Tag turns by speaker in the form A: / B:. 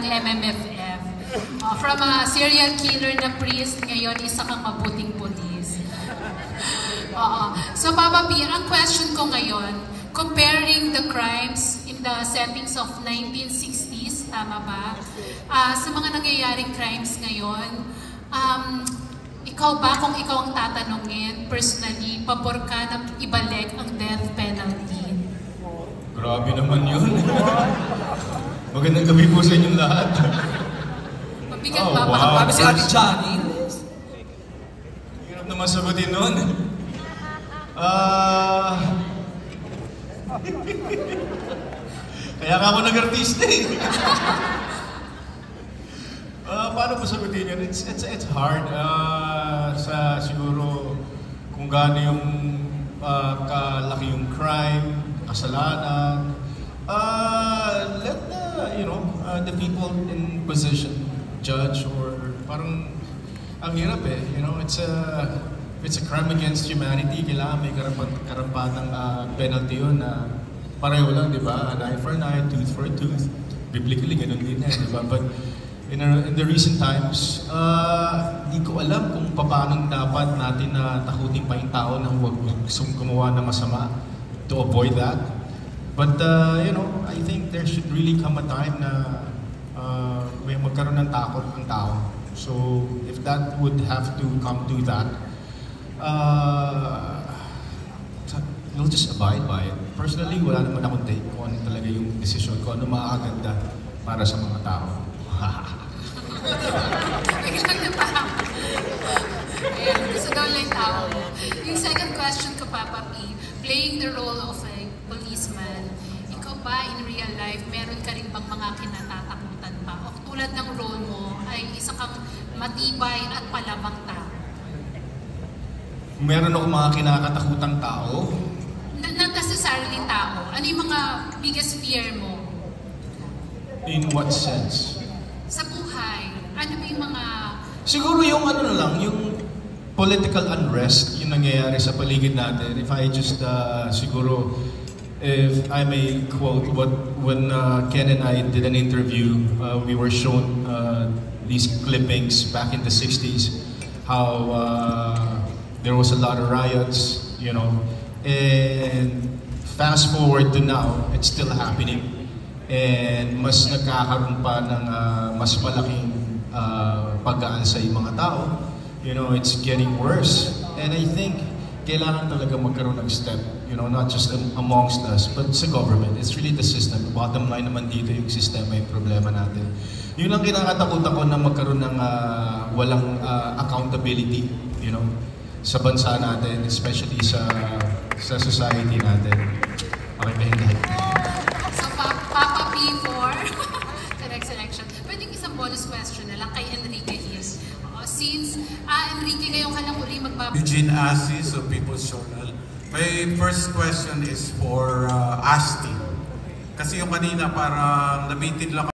A: MMFF. From a serial killer na priest, ngayon isa kang mabuting pulis. So Papa P, ang question ko ngayon, comparing the crimes in the settings of 1960s, tama ba? Sa mga nangyayaring crimes ngayon, ikaw ba, kung ikaw ang tatanungin, personally, pabor ka na ibalik ang death penalty?
B: Grabe naman yun. Magandang gabi po sa inyong lahat.
A: Mabigat ba?
B: Wow.
C: Sabi si Ate Johnny.
B: Hirap naman sagutin nun. Kaya ka ako nag-artista eh. Paano po sagutin yun? It's hard. Siguro kung gaano yung kalaki yung crime, kasalanan. Let the people in position judge, or parang ang hirap eh. It's a crime against humanity. Kailangan may karampatang penalty yun na pareho lang, di ba? An eye for an eye, tooth for a tooth. Biblically, ganun din eh, di ba? But in the recent times, di ko alam kung paano dapat natin na takutin pa yung tao na huwag gumawa na masama to avoid that. But, I think there should really come a time na may magkaroon ng takot ang tao. So, if that would have to come to that, we'll just abide by it. Personally, wala naman akong take kung ano talaga yung decision ko, ano makakaganda para sa mga tao.
A: Gusto daw lang tao. Yung second question ko, Papa P, playing the role of a policeman, ikaw ba in real life, meron ka rin bang mga kinatatakutan pa? O tulad ng role mo ay isa kang matibay at palabang tao?
B: Meron ako mga kinakatakutang tao.
A: Not necessarily tao. Ano yung mga biggest fear mo?
B: In what sense?
A: Sa buhay. Ano ba yung mga...
B: Siguro yung yung political unrest, yung nangyayari sa paligid natin. If I just, siguro, if I may quote, when Ken and I did an interview, we were shown these clippings back in the 60s, how there was a lot of riots, and fast forward to now, it's still happening. And mas nagkakaroon pa ng mas malaking pag-aalsa yung mga tao. It's getting worse. And I think kailangan talaga magkaroon ng step, not just amongst us, but sa government. It's really the system. Bottom line naman dito yung sistema, yung problema natin. Yun ang kinakatakot ako na magkaroon ng walang accountability, sa bansa natin, especially sa society natin. Okay ba hindi?
A: So, Papa P for the next election. Pwedeng isang bonus question na lang kay Enrique is, since Enrique ngayon ka lang uli magbabalik.
D: Eugene Assis of People's Journal. My first question is for Asti. Kasi yung kanina parang nabitin lang